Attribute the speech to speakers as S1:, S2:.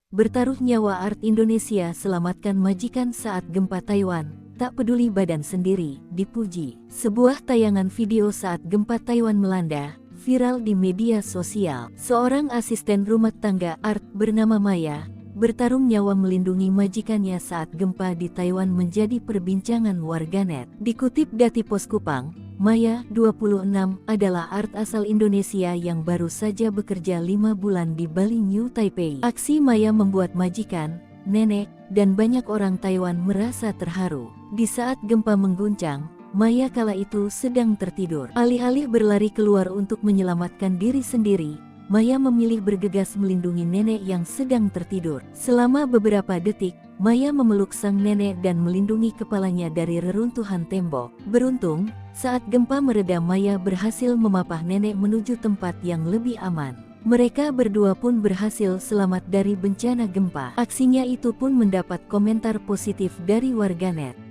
S1: Bertaruh nyawa Art Indonesia selamatkan majikan saat gempa Taiwan, tak peduli badan sendiri, dipuji. Sebuah tayangan video saat gempa Taiwan melanda, viral di media sosial. Seorang asisten rumah tangga Art bernama Maya, bertarung nyawa melindungi majikannya saat gempa di Taiwan menjadi perbincangan warganet. Dikutip dari Pos Kupang, Maya, 26, adalah Art asal Indonesia yang baru saja bekerja 5 bulan di Bali New Taipei. Aksi Maya membuat majikan, nenek, dan banyak orang Taiwan merasa terharu. Di saat gempa mengguncang, Maya kala itu sedang tertidur. Alih-alih berlari keluar untuk menyelamatkan diri sendiri, Maya memilih bergegas melindungi nenek yang sedang tertidur. Selama beberapa detik, Maya memeluk sang nenek dan melindungi kepalanya dari reruntuhan tembok. Beruntung, saat gempa mereda Maya berhasil memapah nenek menuju tempat yang lebih aman. Mereka berdua pun berhasil selamat dari bencana gempa. Aksinya itu pun mendapat komentar positif dari warganet.